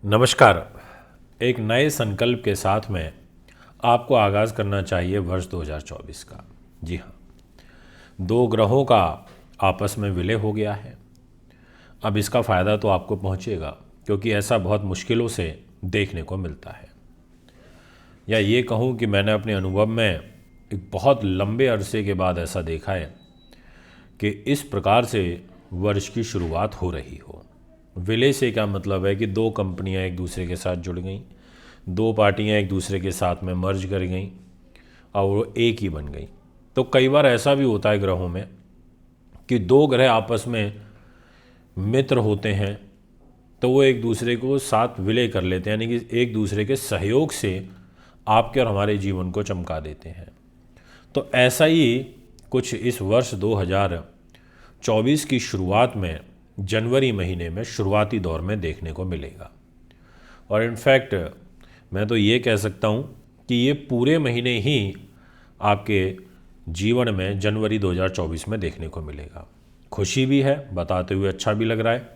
नमस्कार। एक नए संकल्प के साथ में आपको आगाज़ करना चाहिए वर्ष 2024 का। जी हाँ, दो ग्रहों का आपस में विलय हो गया है। अब इसका फ़ायदा तो आपको पहुँचेगा, क्योंकि ऐसा बहुत मुश्किलों से देखने को मिलता है। या ये कहूँ कि मैंने अपने अनुभव में एक बहुत लंबे अरसे के बाद ऐसा देखा है कि इस प्रकार से वर्ष की शुरुआत हो रही हो। विलय से क्या मतलब है कि दो कंपनियां एक दूसरे के साथ जुड़ गईं, दो पार्टियां एक दूसरे के साथ में मर्ज कर गईं और वो एक ही बन गई। तो कई बार ऐसा भी होता है ग्रहों में कि दो ग्रह आपस में मित्र होते हैं, तो वो एक दूसरे को साथ विलय कर लेते हैं, यानी कि एक दूसरे के सहयोग से आपके और हमारे जीवन को चमका देते हैं। तो ऐसा ही कुछ इस वर्ष 2024 की शुरुआत में जनवरी महीने में शुरुआती दौर में देखने को मिलेगा। और इनफैक्ट मैं तो ये कह सकता हूँ कि ये पूरे महीने ही आपके जीवन में जनवरी 2024 में देखने को मिलेगा। खुशी भी है, बताते हुए अच्छा भी लग रहा है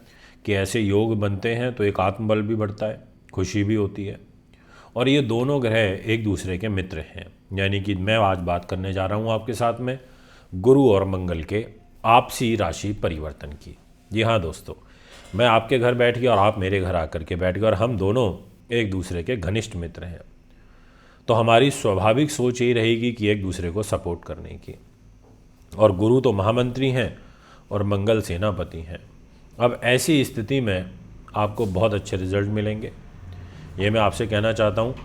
कि ऐसे योग बनते हैं तो एक आत्मबल भी बढ़ता है, खुशी भी होती है। और ये दोनों ग्रह एक दूसरे के मित्र हैं, यानी कि मैं आज बात करने जा रहा हूँ आपके साथ में गुरु और मंगल के आपसी राशि परिवर्तन की। जी हाँ दोस्तों, मैं आपके घर बैठ गया और आप मेरे घर आकर के बैठ गए और हम दोनों एक दूसरे के घनिष्ठ मित्र हैं। तो हमारी स्वाभाविक सोच यही रहेगी कि एक दूसरे को सपोर्ट करने की। और गुरु तो महामंत्री हैं और मंगल सेनापति हैं। अब ऐसी स्थिति में आपको बहुत अच्छे रिजल्ट मिलेंगे, ये मैं आपसे कहना चाहता हूँ।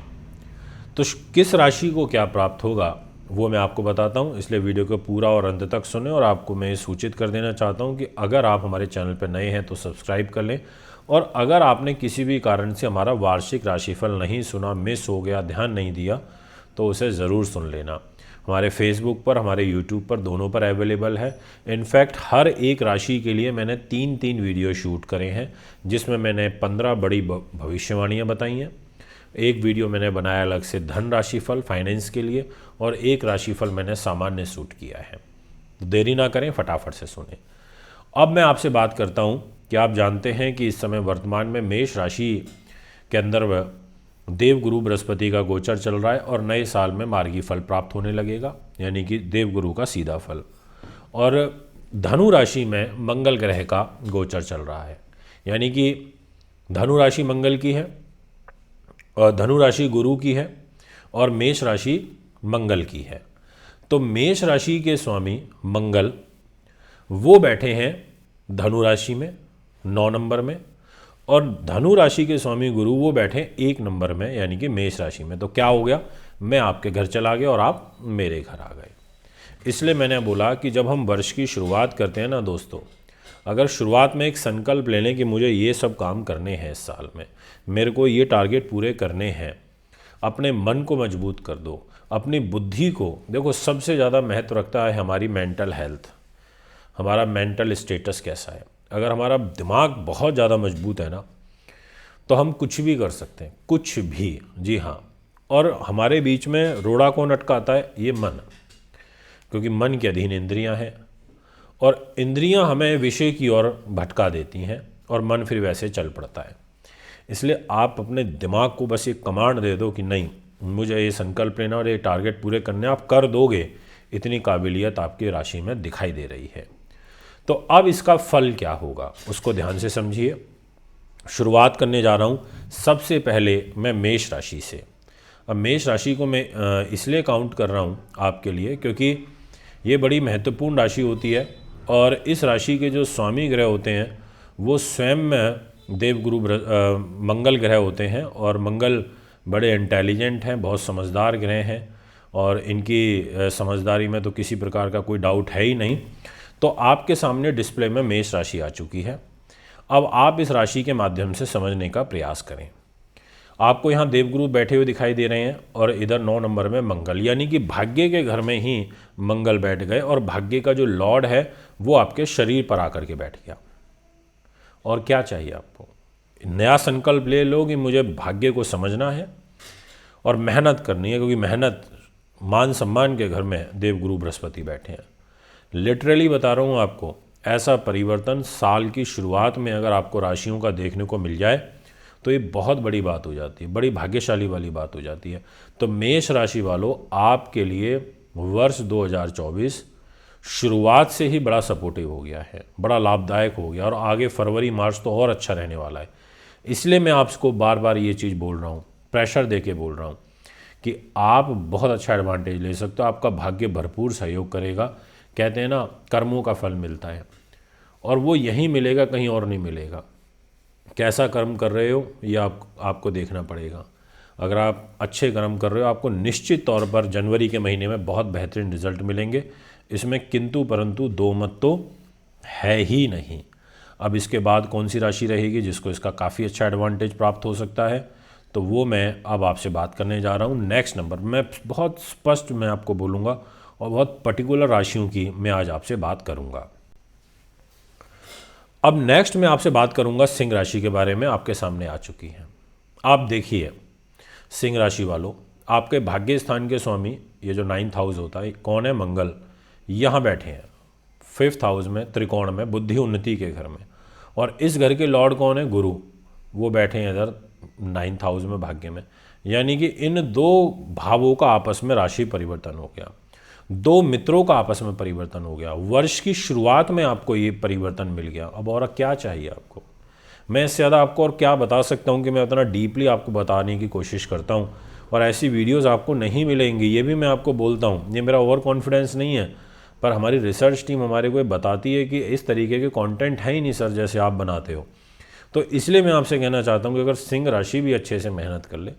तो किस राशि को क्या प्राप्त होगा वो मैं आपको बताता हूँ, इसलिए वीडियो को पूरा और अंत तक सुने। और आपको मैं ये सूचित कर देना चाहता हूँ कि अगर आप हमारे चैनल पर नए हैं तो सब्सक्राइब कर लें। और अगर आपने किसी भी कारण से हमारा वार्षिक राशिफल नहीं सुना, मिस हो गया, ध्यान नहीं दिया, तो उसे ज़रूर सुन लेना। हमारे फेसबुक पर, हमारे यूट्यूब पर, दोनों पर अवेलेबल है। इनफैक्ट हर एक राशि के लिए मैंने 3-3 वीडियो शूट करे हैं, जिसमें मैंने 15 बड़ी भविष्यवाणियाँ बताई हैं। एक वीडियो मैंने बनाया अलग से धन राशिफल फाइनेंस के लिए, और एक राशिफल मैंने सामान्य शूट किया है। तो देरी ना करें, फटाफट से सुने। अब मैं आपसे बात करता हूं कि आप जानते हैं कि इस समय वर्तमान में मेष राशि के अंदर देवगुरु बृहस्पति का गोचर चल रहा है और नए साल में मार्गी फल प्राप्त होने लगेगा, यानी कि देवगुरु का सीधा फल। और धनु राशि में मंगल ग्रह का गोचर चल रहा है, यानी कि धनु राशि मंगल की है और धनु राशि गुरु की है और मेष राशि मंगल की है। तो मेष राशि के स्वामी मंगल वो बैठे हैं धनु राशि में 9 नंबर में, और धनु राशि के स्वामी गुरु वो बैठे 1 नंबर में, यानी कि मेष राशि में। तो क्या हो गया, मैं आपके घर चला गया और आप मेरे घर आ गए। इसलिए मैंने बोला कि जब हम वर्ष की शुरुआत करते हैं ना दोस्तों, अगर शुरुआत में एक संकल्प ले लें कि मुझे ये सब काम करने हैं इस साल में, मेरे को ये टारगेट पूरे करने हैं, अपने मन को मजबूत कर दो, अपनी बुद्धि को देखो। सबसे ज़्यादा महत्व रखता है हमारी मेंटल हेल्थ, हमारा मेंटल स्टेटस कैसा है। अगर हमारा दिमाग बहुत ज़्यादा मजबूत है ना, तो हम कुछ भी कर सकते हैं, कुछ भी। जी हाँ। और हमारे बीच में रोड़ा कौन अटकाता है, ये मन, क्योंकि मन के अधीन इंद्रियां हैं और इंद्रियां हमें विषय की ओर भटका देती हैं और मन फिर वैसे चल पड़ता है। इसलिए आप अपने दिमाग को बस एक कमांड दे दो कि नहीं, मुझे ये संकल्प लेना और ये टारगेट पूरे करने, आप कर दोगे। इतनी काबिलियत आपकी राशि में दिखाई दे रही है। तो अब इसका फल क्या होगा उसको ध्यान से समझिए। शुरुआत करने जा रहा हूँ सबसे पहले मैं मेष राशि से। अब मेष राशि को मैं इसलिए काउंट कर रहा हूँ आपके लिए क्योंकि ये बड़ी महत्वपूर्ण राशि होती है और इस राशि के जो स्वामी ग्रह होते हैं वो स्वयं में देवगुरु मंगल ग्रह होते हैं। और मंगल बड़े इंटेलिजेंट हैं, बहुत समझदार ग्रह हैं और इनकी समझदारी में तो किसी प्रकार का कोई डाउट है ही नहीं। तो आपके सामने डिस्प्ले में मेष राशि आ चुकी है। अब आप इस राशि के माध्यम से समझने का प्रयास करें। आपको यहाँ देवगुरु बैठे हुए दिखाई दे रहे हैं और इधर 9 नंबर में मंगल, यानी कि भाग्य के घर में ही मंगल बैठ गए और भाग्य का जो लॉर्ड है वो आपके शरीर पर आकर के बैठ गया। और क्या चाहिए आपको, नया संकल्प ले लो कि मुझे भाग्य को समझना है और मेहनत करनी है, क्योंकि मेहनत मान सम्मान के घर में देवगुरु बृहस्पति बैठे हैं। लिटरली बता रहा हूँ आपको, ऐसा परिवर्तन साल की शुरुआत में अगर आपको राशियों का देखने को मिल जाए तो ये बहुत बड़ी बात हो जाती है, बड़ी भाग्यशाली वाली बात हो जाती है। तो मेष राशि वालों, आपके लिए वर्ष 2024 शुरुआत से ही बड़ा सपोर्टिव हो गया है, बड़ा लाभदायक हो गया, और आगे फरवरी मार्च तो और अच्छा रहने वाला है। इसलिए मैं आपको बार बार ये चीज़ बोल रहा हूँ, प्रेशर दे के बोल रहा हूँ कि आप बहुत अच्छा एडवांटेज ले सकते हो। आपका भाग्य भरपूर सहयोग करेगा। कहते हैं ना, कर्मों का फल मिलता है, और वो यहीं मिलेगा, कहीं और नहीं मिलेगा। कैसा कर्म कर रहे हो ये आपको देखना पड़ेगा। अगर आप अच्छे कर्म कर रहे हो, आपको निश्चित तौर पर जनवरी के महीने में बहुत बेहतरीन रिजल्ट मिलेंगे। इसमें किंतु परंतु दो मत तो है ही नहीं। अब इसके बाद कौन सी राशि रहेगी जिसको इसका काफ़ी अच्छा एडवांटेज प्राप्त हो सकता है, तो वो मैं अब आपसे बात करने जा रहा हूँ। नेक्स्ट नंबर मैं बहुत स्पष्ट मैं आपको बोलूँगा, और बहुत पर्टिकुलर राशियों की मैं आज आपसे बात करूँगा। अब नेक्स्ट मैं आपसे बात करूँगा सिंह राशि के बारे में, आपके सामने आ चुकी है। आप देखिए सिंह राशि वालों, आपके भाग्य स्थान के स्वामी, ये जो 9th हाउस होता है, कौन है? मंगल। यहाँ बैठे हैं 5th हाउस में, त्रिकोण में, बुद्धि उन्नति के घर में। और इस घर के लॉर्ड कौन है? गुरु। वो बैठे हैं इधर 9th हाउस में, भाग्य में। यानी कि इन दो भावों का आपस में राशि परिवर्तन हो गया, दो मित्रों का आपस में परिवर्तन हो गया। वर्ष की शुरुआत में आपको ये परिवर्तन मिल गया। अब और क्या चाहिए आपको? मैं इससे ज़्यादा आपको और क्या बता सकता हूँ कि मैं उतना डीपली आपको बताने की कोशिश करता हूँ, और ऐसी वीडियोस आपको नहीं मिलेंगी, ये भी मैं आपको बोलता हूँ। ये मेरा ओवर कॉन्फिडेंस नहीं है, पर हमारी रिसर्च टीम हमारे को ये बताती है कि इस तरीके के कंटेंट है ही नहीं सर जैसे आप बनाते हो। तो इसलिए मैं आपसे कहना चाहता हूँ कि अगर सिंह राशि भी अच्छे से मेहनत कर ले,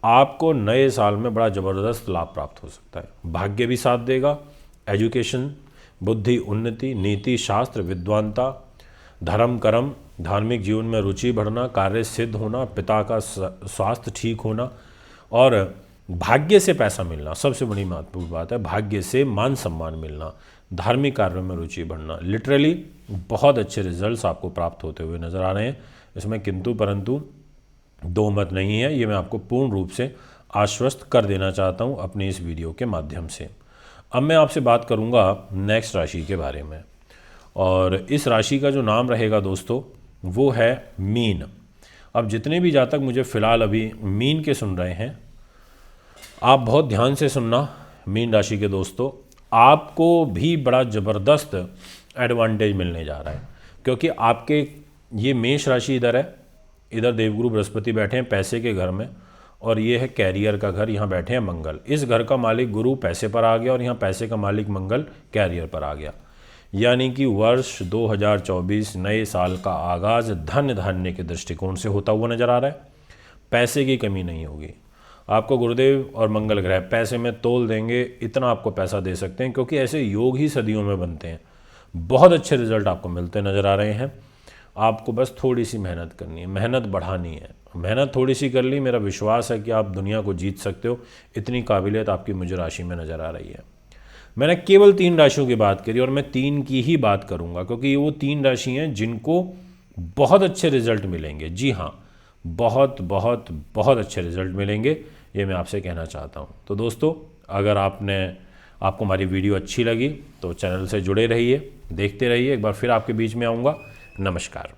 आपको नए साल में बड़ा ज़बरदस्त लाभ प्राप्त हो सकता है। भाग्य भी साथ देगा, एजुकेशन, बुद्धि उन्नति, नीति शास्त्र, विद्वानता, धर्म कर्म, धार्मिक जीवन में रुचि बढ़ना, कार्य सिद्ध होना, पिता का स्वास्थ्य ठीक होना, और भाग्य से पैसा मिलना सबसे बड़ी महत्वपूर्ण बात है। भाग्य से मान सम्मान मिलना, धार्मिक कार्यों में रुचि बढ़ना, लिटरली बहुत अच्छे रिजल्ट्स आपको प्राप्त होते हुए नज़र आ रहे हैं। इसमें किंतु परंतु दो मत नहीं है, ये मैं आपको पूर्ण रूप से आश्वस्त कर देना चाहता हूँ अपनी इस वीडियो के माध्यम से। अब मैं आपसे बात करूँगा नेक्स्ट राशि के बारे में, और इस राशि का जो नाम रहेगा दोस्तों वो है मीन। अब जितने भी जातक मुझे फ़िलहाल अभी मीन के सुन रहे हैं, आप बहुत ध्यान से सुनना मीन राशि के दोस्तों, आपको भी बड़ा ज़बरदस्त एडवांटेज मिलने जा रहा है। क्योंकि आपके ये मेष राशि इधर है, इधर देवगुरु बृहस्पति बैठे हैं पैसे के घर में, और ये है कैरियर का घर, यहाँ बैठे हैं मंगल। इस घर का मालिक गुरु पैसे पर आ गया, और यहाँ पैसे का मालिक मंगल कैरियर पर आ गया। यानी कि वर्ष 2024 नए साल का आगाज़ धन धान्य के दृष्टिकोण से होता हुआ नज़र आ रहा है। पैसे की कमी नहीं होगी। आपको गुरुदेव और मंगल ग्रह पैसे में तोल देंगे, इतना आपको पैसा दे सकते हैं, क्योंकि ऐसे योग ही सदियों में बनते हैं। बहुत अच्छे रिजल्ट आपको मिलते नज़र आ रहे हैं। आपको बस थोड़ी सी मेहनत करनी है, मेहनत बढ़ानी है। मेहनत थोड़ी सी कर ली, मेरा विश्वास है कि आप दुनिया को जीत सकते हो। इतनी काबिलियत आपकी मुझे राशि में नज़र आ रही है। मैंने केवल 3 राशियों की बात करी, और मैं 3 की ही बात करूंगा, क्योंकि ये वो 3 राशि हैं जिनको बहुत अच्छे रिजल्ट मिलेंगे। जी हाँ, बहुत बहुत बहुत अच्छे रिजल्ट मिलेंगे, ये मैं आपसे कहना चाहता हूँ। तो दोस्तों, अगर आपको हमारी वीडियो अच्छी लगी तो चैनल से जुड़े रहिए, देखते रहिए। एक बार फिर आपके बीच में आऊँगा। नमस्कार।